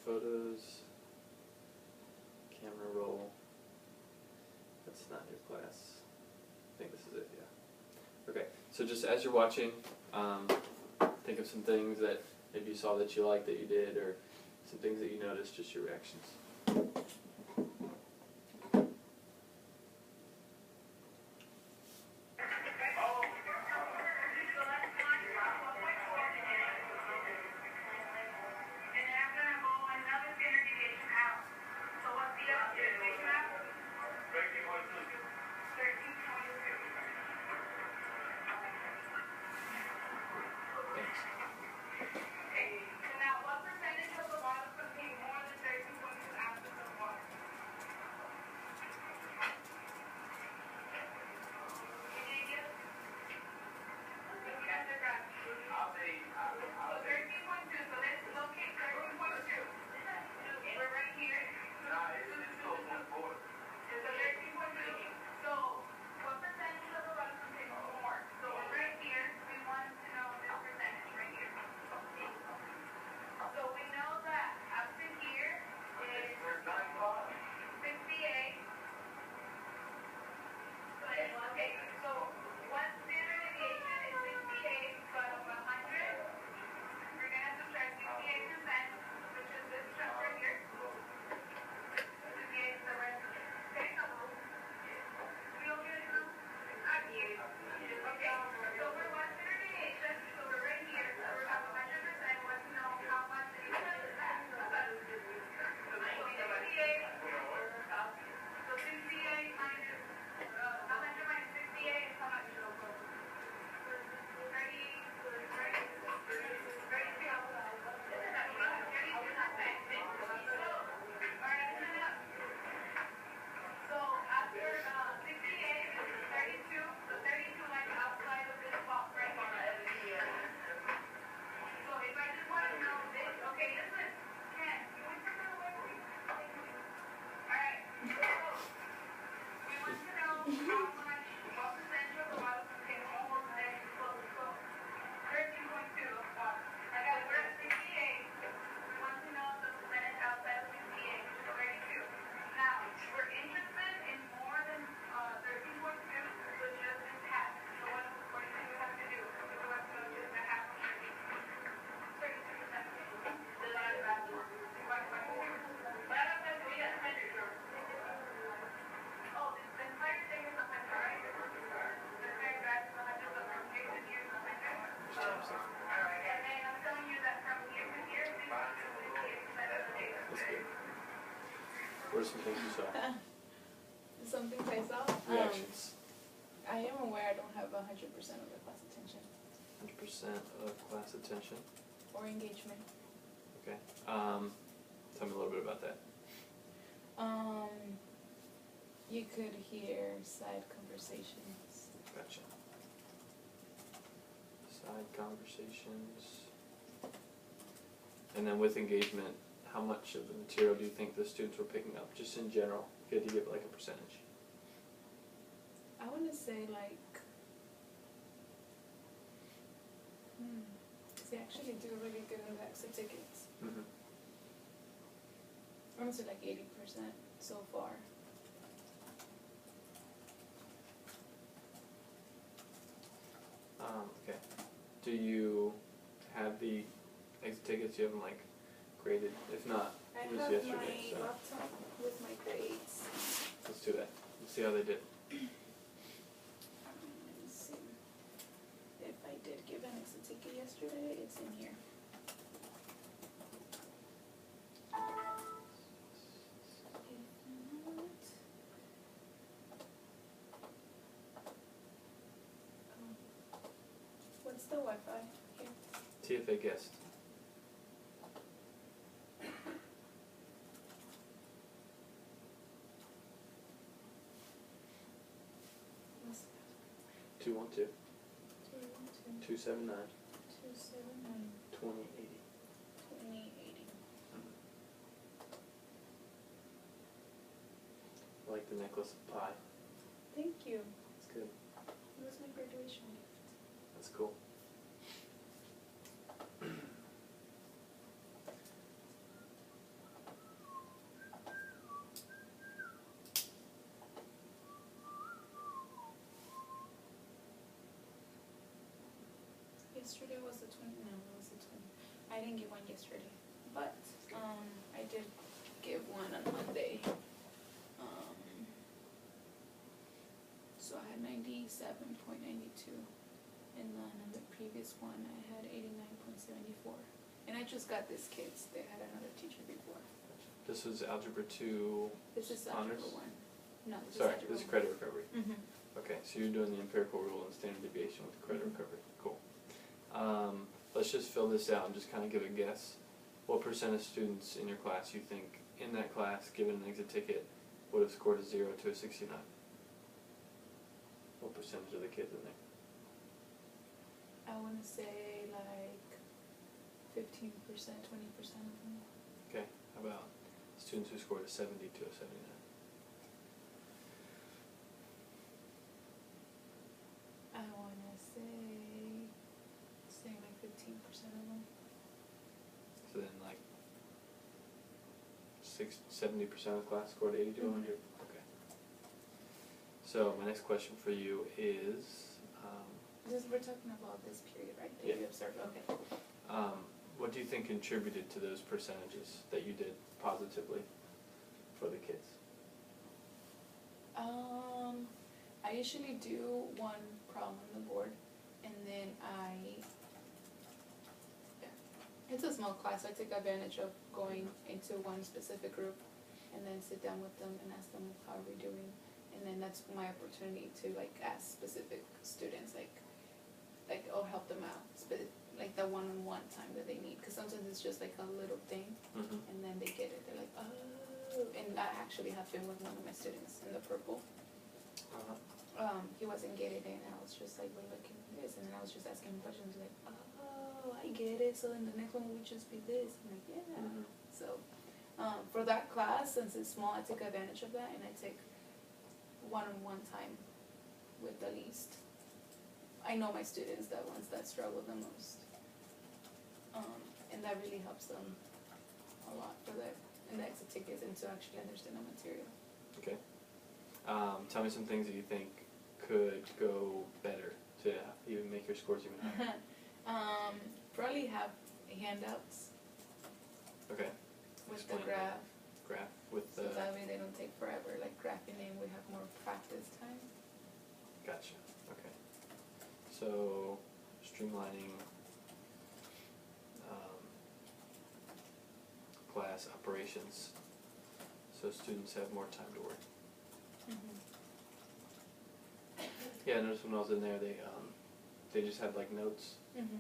photos. Camera roll. That's not your class. I think this is it, yeah. Okay, so just as you're watching, think of some things that maybe you saw that you liked that you did, or some things that you noticed, just your reactions. What are some things you saw? Some things I saw? Reactions. I am aware I don't have 100% of the class attention. 100% of class attention. Or engagement. Okay. Tell me a little bit about that. You could hear side conversations. Gotcha. Side conversations. And then with engagement, how much of the material do you think the students were picking up, just in general, if you had to give like a percentage? I want to say like, they actually do really good in the exit tickets. Mm-hmm. I want to say like 80% so far. Okay. Do you have the exit tickets? Do you have them like graded? If not, I it was have yesterday. my laptop with my grades. Let's do that. Let's see how they did. Let me see. If I did give an exit ticket yesterday, it's in here. If not, what's the Wi-Fi here? TFA guest. What's 212 279 279 2080. 2080. I like the necklace of pie. Thank you. It's good. It was my graduation gift. That's cool. Yesterday was the 20. No, it was the 20. I didn't get one yesterday, but I did give one on Monday. So I had 97.92, and then on the previous one I had 89.74. And I just got this kids. They had another teacher before. This was Algebra 2 This is honors? Algebra 1. No, this Sorry, is Algebra this is 1. credit recovery. Mm-hmm. Okay, so you're doing the empirical rule and standard deviation with the credit Mhm. recovery. Cool. Let's just fill this out and just kind of give a guess. What percent of students in your class you think in that class, given an exit ticket, would have scored a 0 to a 69? What percentage of the kids in there? I want to say like 15%, 20% of them. Okay, how about students who scored a 70 to a 79? I want to say like 15% of them. So then like 70% of the class scored 80 to 100? Okay. So my next question for you is, We're talking about this period, right? That Yeah. you observed. Okay. what do you think contributed to those percentages that you did positively for the kids? I usually do one problem on the board, and then it's a small class, so I take advantage of going into one specific group and then sit down with them and ask them how are we doing, and then that's my opportunity to like ask specific students like or help them out, like that one-on-one time that they need, because sometimes it's just like a little thing, Mm-hmm. and then they get it, they're like, oh, and that actually happened with one of my students in the purple. He wasn't getting it, and I was just like, we're looking at this, and then I was just asking him questions like, oh, I get it, so then the next one would just be this. I'm like, yeah. Mm-hmm. So, for that class, since it's small, I take advantage of that, and I take one-on-one time with the least. I know my students, the ones that struggle the most. And that really helps them a lot for in the exit tickets and to actually understand the material. Okay. Tell me some things that you think could go better to even make your scores even higher. Probably have handouts Okay. with Explain the graph, Graph with so the. that way they don't take forever. Like graphing in, we have more practice time. Gotcha. Okay. So streamlining class operations so students have more time to work. Yeah, I noticed when I was in there, they just had like notes.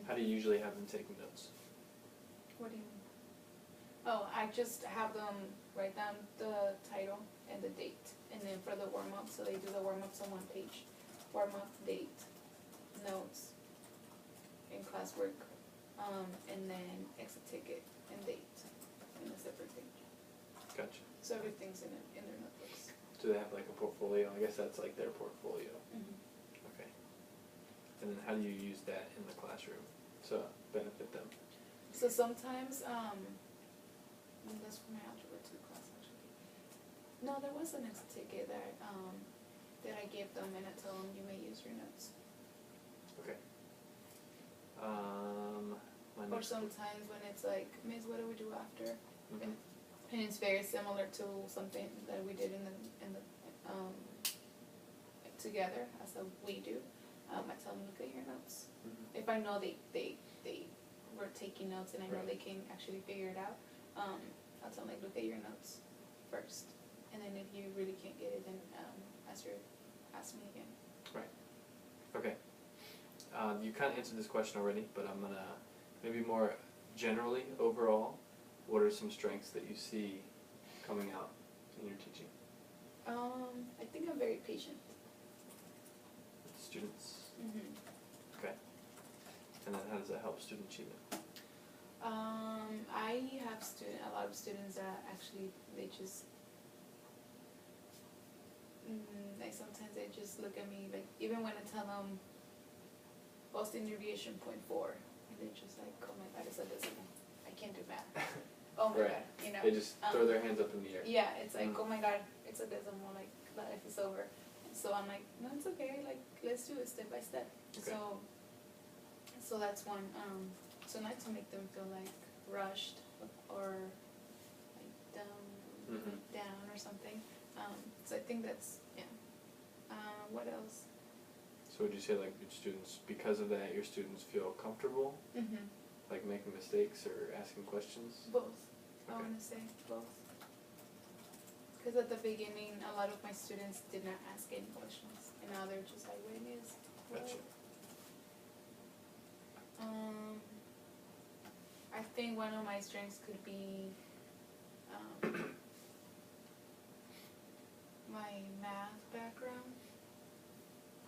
How do you usually have them taking notes? What do you mean? Oh, I just have them write down the title and the date, and then for the warm-up, so they do the warm-ups on one page. Warm-up, date, notes, and classwork, and then exit ticket and date in a separate page. Gotcha. So everything's in their notebooks. Do they have like a portfolio? I guess that's like their portfolio. Okay. And then how do you use that in the classroom to benefit them? So sometimes, that's for my algebra 2 class actually. No, there was an exit ticket that I gave them, and I told them you may use your notes. Okay. My Or next sometimes when it's like, Miss, what do we do after? Mhm. And it's very similar to something that we did in the together as a we do. I tell them, look at your notes. Mhm. If I know they were taking notes and I know Right. they can actually figure it out, I'll tell them, like, look at your notes first, and then if you really can't get it, then ask me again. Right. Okay. You kind of answered this question already, but I'm gonna maybe more generally overall. What are some strengths that you see coming out in your teaching I think I'm very patient. with students? Mm-hmm. Okay. And then how does that help student achievement? I have a lot of students that actually they just like sometimes they just look at me like, even when I tell them standard deviation 0.4, and they're just like, oh my god, it's a decimal. I can't do math. Oh my Right. god, you know. They just throw their hands up in the air. Yeah, it's like, Mm. oh my god, it's a decimal, like life is over. So I'm like, no, it's okay, like let's do it step by step. Okay. So So that's one. So not to make them feel like rushed or like down or something. So I think that's, yeah. What else? So would you say like your students, because of that, your students feel comfortable, Mm-hmm. like making mistakes or asking questions? Both. I Okay. want to say both. Because at the beginning, a lot of my students did not ask any questions, and now they're just like, "Wait, miss, what?" Gotcha. I think one of my strengths could be my math background.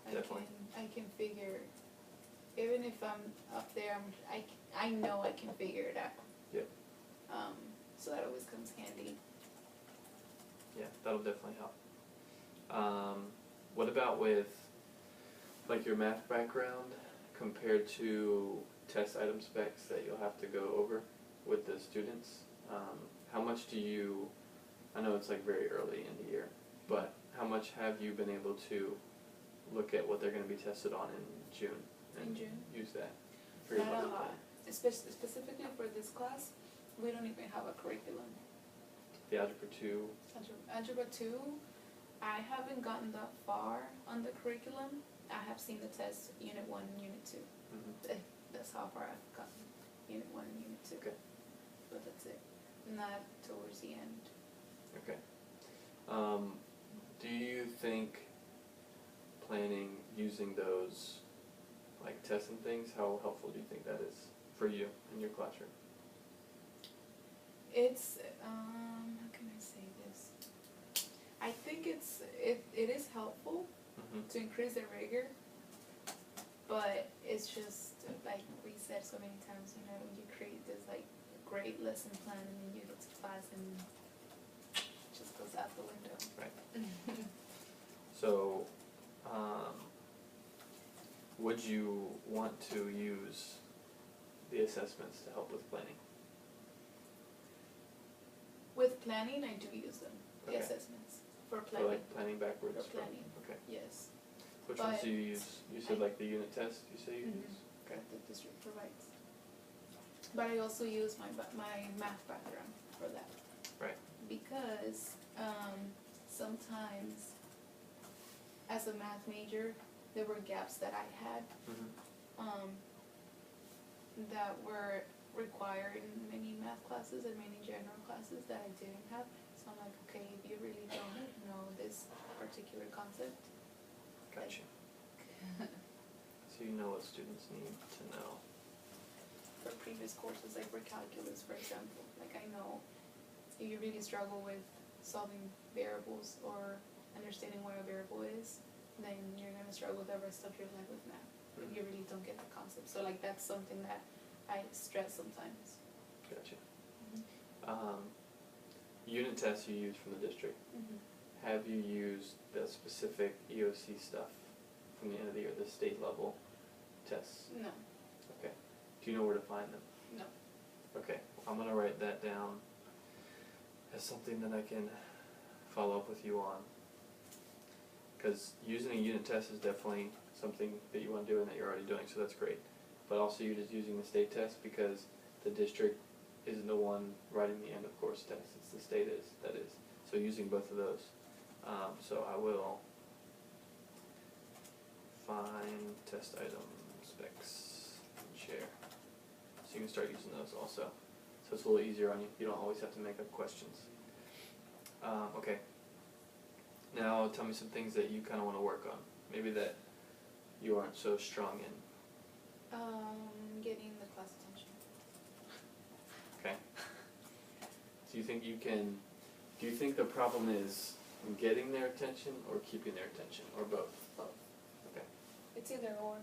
Definitely. I can figure, even if I'm up there, I know I can figure it out. Yep. So that always comes handy. Yeah, that'll definitely help. What about with like your math background compared to test item specs that you'll have to go over with the students? How much do you, I know it's like very early in the year, but how much have you been able to look at what they're going to be tested on in June and use that for your Not a learning lot. plan? Specifically for this class, we don't even have a curriculum. The Algebra 2? Algebra 2, I haven't gotten that far on the curriculum. I have seen the test, Unit 1 and Unit 2. Mm-hmm. That's how far I've gotten, Unit 1 and Unit 2. Okay. But that's it. Not towards the end. Okay. Do you think planning using those like tests and things, how helpful do you think that is for you in your classroom? It's how can I say this? I think it is helpful to increase the rigor, but it's just like we said so many times, you create this like great lesson plan and then you get to class and it just goes out the window. Right. So, would you want to use the assessments to help with planning? With planning, I do use them, the Okay. assessments, for For planning. like planning backwards? For planning. Okay. Yes. Which ones But do you use? You said like the unit test, you say you use? Okay. That the district provides. But I also use my math background for that. Right. Because sometimes as a math major, there were gaps that I had that were required in many math classes and many general classes that I didn't have. So I'm like, okay, if you really don't know this particular concept. Gotcha. So you know what students need to know. For previous courses, like for calculus, for example, like I know if you really struggle with solving variables or understanding what a variable is, then you're going to struggle the rest of your life with math if you really don't get the concept. So like that's something that I stress sometimes. Gotcha. Unit tests you use from the district. Have you used the specific EOC stuff from the end of the year, the state level tests? No. Okay. Do you know where to find them? No. Okay. I'm going to write that down as something that I can follow up with you on. Because using a unit test is definitely something that you want to do and that you're already doing, so that's great. But also you're just using the state test because the district isn't the one writing the end of course test, it's the state that is. So using both of those. So I will find test item specs and share. So you can start using those also. So it's a little easier on you. You don't always have to make up questions. Okay. Now tell me some things that you kind of want to work on. Maybe that you aren't so strong in. Getting the class attention. Okay. Do you think the problem is getting their attention or keeping their attention, or both? Both. Okay. It's either or.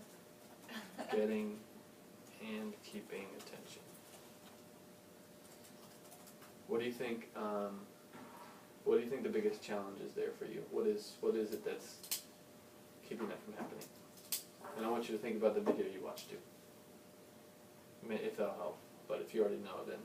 Getting and keeping attention. What do you think the biggest challenge is there for you? What is it that's keeping that from happening? And I want you to think about the video you watched too. If that'll help. But if you already know, then